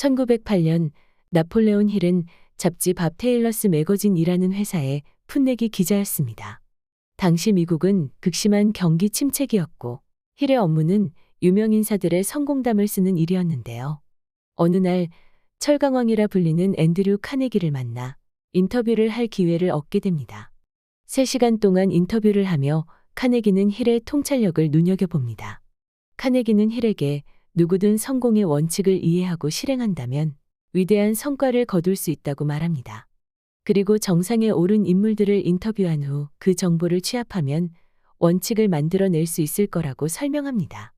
1908년 나폴레온 힐은 잡지 밥 테일러스 매거진이라는 회사의 풋내기 기자였습니다. 당시 미국은 극심한 경기 침체기였고 힐의 업무는 유명 인사들의 성공담을 쓰는 일이었는데요. 어느 날 철강왕이라 불리는 앤드류 카네기를 만나 인터뷰를 할 기회를 얻게 됩니다. 3시간 동안 인터뷰를 하며 카네기는 힐의 통찰력을 눈여겨봅니다. 카네기는 힐에게 누구든 성공의 원칙을 이해하고 실행한다면 위대한 성과를 거둘 수 있다고 말합니다. 그리고 정상에 오른 인물들을 인터뷰한 후 그 정보를 취합하면 원칙을 만들어낼 수 있을 거라고 설명합니다.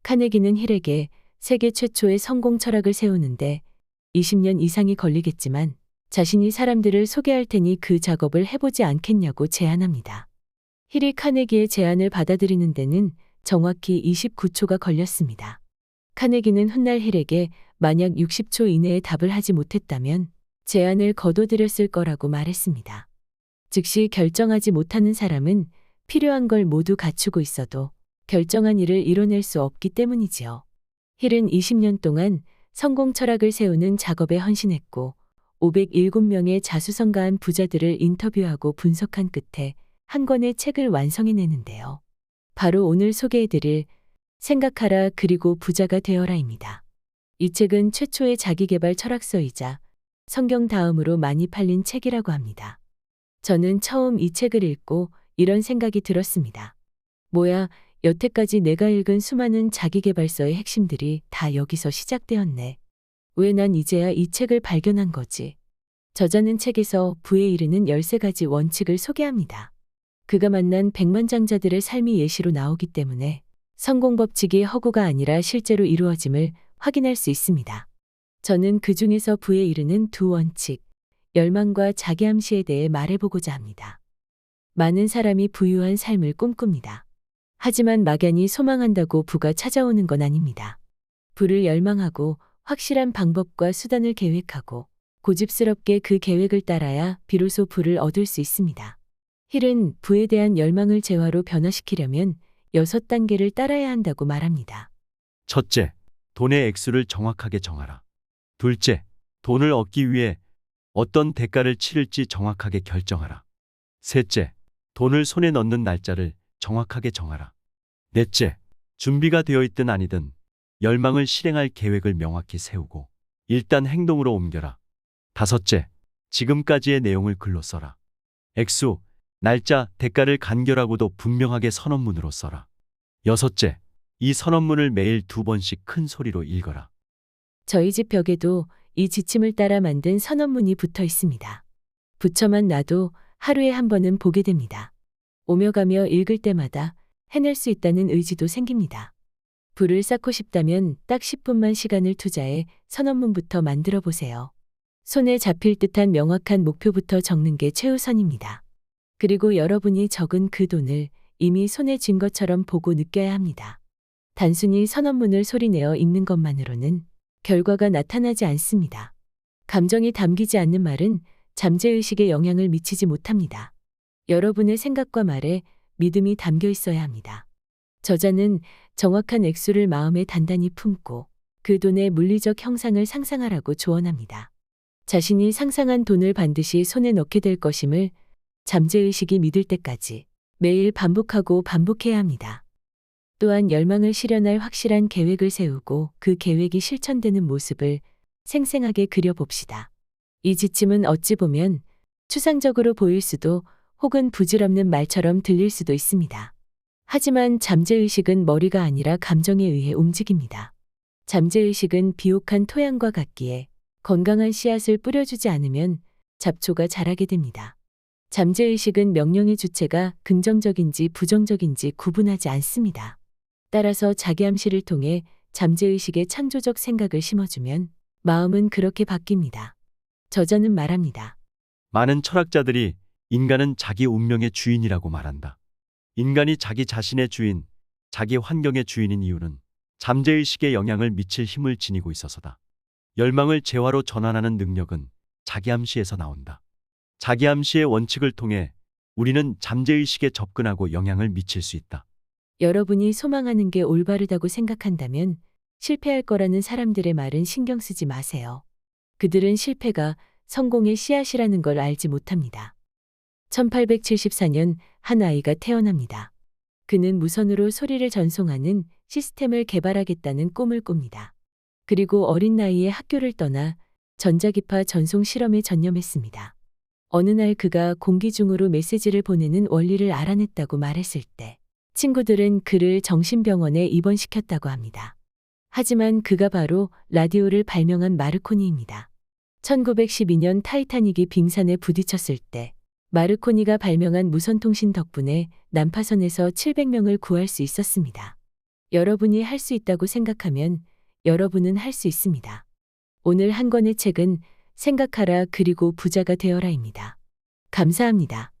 카네기는 힐에게 세계 최초의 성공 철학을 세우는데 20년 이상이 걸리겠지만 자신이 사람들을 소개할 테니 그 작업을 해보지 않겠냐고 제안합니다. 힐이 카네기의 제안을 받아들이는 데는 정확히 29초가 걸렸습니다. 카네기는 훗날 힐에게 만약 60초 이내에 답을 하지 못했다면 제안을 거둬들였을 거라고 말했습니다. 즉시 결정하지 못하는 사람은 필요한 걸 모두 갖추고 있어도 결정한 일을 이뤄낼 수 없기 때문이지요. 힐은 20년 동안 성공 철학을 세우는 작업에 헌신했고 507명의 자수성가한 부자들을 인터뷰하고 분석한 끝에 한 권의 책을 완성해내는데요. 바로 오늘 소개해드릴 생각하라 그리고 부자가 되어라입니다. 이 책은 최초의 자기계발 철학서이자 성경 다음으로 많이 팔린 책이라고 합니다. 저는 처음 이 책을 읽고 이런 생각이 들었습니다. 뭐야, 여태까지 내가 읽은 수많은 자기계발서의 핵심들이 다 여기서 시작되었네. 왜 난 이제야 이 책을 발견한 거지? 저자는 책에서 부에 이르는 13가지 원칙을 소개합니다. 그가 만난 백만장자들의 삶이 예시로 나오기 때문에 성공 법칙이 허구가 아니라 실제로 이루어짐을 확인할 수 있습니다. 저는 그 중에서 부에 이르는 2 원칙, 열망과 자기암시에 대해 말해보고자 합니다. 많은 사람이 부유한 삶을 꿈꿉니다. 하지만 막연히 소망한다고 부가 찾아오는 건 아닙니다. 부를 열망하고 확실한 방법과 수단을 계획하고 고집스럽게 그 계획을 따라야 비로소 부를 얻을 수 있습니다. 힐은 부에 대한 열망을 재화로 변화시키려면 6단계를 따라야 한다고 말합니다. 첫째, 돈의 액수를 정확하게 정하라. 둘째, 돈을 얻기 위해 어떤 대가를 치를지 정확하게 결정하라. 셋째, 돈을 손에 넣는 날짜를 정확하게 정하라. 넷째, 준비가 되어 있든 아니든 열망을 실행할 계획을 명확히 세우고 일단 행동으로 옮겨라. 다섯째, 지금까지의 내용을 글로 써라. 액수, 날짜, 대가를 간결하고도 분명하게 선언문으로 써라. 여섯째, 이 선언문을 매일 2번씩 큰 소리로 읽어라. 저희 집 벽에도 이 지침을 따라 만든 선언문이 붙어 있습니다. 붙여만 놔도 하루에 한 번은 보게 됩니다. 오며 가며 읽을 때마다 해낼 수 있다는 의지도 생깁니다. 부를 쌓고 싶다면 딱 10분만 시간을 투자해 선언문부터 만들어 보세요. 손에 잡힐 듯한 명확한 목표부터 적는 게 최우선입니다. 그리고 여러분이 적은 그 돈을 이미 손에 쥔 것처럼 보고 느껴야 합니다. 단순히 선언문을 소리내어 읽는 것만으로는 결과가 나타나지 않습니다. 감정이 담기지 않는 말은 잠재의식에 영향을 미치지 못합니다. 여러분의 생각과 말에 믿음이 담겨 있어야 합니다. 저자는 정확한 액수를 마음에 단단히 품고 그 돈의 물리적 형상을 상상하라고 조언합니다. 자신이 상상한 돈을 반드시 손에 넣게 될 것임을 잠재의식이 믿을 때까지 매일 반복하고 반복해야 합니다. 또한 열망을 실현할 확실한 계획을 세우고 그 계획이 실천되는 모습을 생생하게 그려봅시다. 이 지침은 어찌 보면 추상적으로 보일 수도 혹은 부질없는 말처럼 들릴 수도 있습니다. 하지만 잠재의식은 머리가 아니라 감정에 의해 움직입니다. 잠재의식은 비옥한 토양과 같기에 건강한 씨앗을 뿌려주지 않으면 잡초가 자라게 됩니다. 잠재의식은 명령의 주체가 긍정적인지 부정적인지 구분하지 않습니다. 따라서 자기암시를 통해 잠재의식에 창조적 생각을 심어주면 마음은 그렇게 바뀝니다. 저자는 말합니다. 많은 철학자들이 인간은 자기 운명의 주인이라고 말한다. 인간이 자기 자신의 주인, 자기 환경의 주인인 이유는 잠재의식에 영향을 미칠 힘을 지니고 있어서다. 열망을 재화로 전환하는 능력은 자기암시에서 나온다. 자기암시의 원칙을 통해 우리는 잠재의식에 접근하고 영향을 미칠 수 있다. 여러분이 소망하는 게 올바르다고 생각한다면 실패할 거라는 사람들의 말은 신경 쓰지 마세요. 그들은 실패가 성공의 씨앗이라는 걸 알지 못합니다. 1874년 한 아이가 태어납니다. 그는 무선으로 소리를 전송하는 시스템을 개발하겠다는 꿈을 꿉니다. 그리고 어린 나이에 학교를 떠나 전자기파 전송 실험에 전념했습니다. 어느 날 그가 공기 중으로 메시지를 보내는 원리를 알아냈다고 말했을 때 친구들은 그를 정신병원에 입원시켰다고 합니다. 하지만 그가 바로 라디오를 발명한 마르코니입니다. 1912년 타이타닉이 빙산에 부딪혔을 때 마르코니가 발명한 무선통신 덕분에 난파선에서 700명을 구할 수 있었습니다. 여러분이 할 수 있다고 생각하면 여러분은 할 수 있습니다. 오늘 한 권의 책은 생각하라 그리고 부자가 되어라입니다. 감사합니다.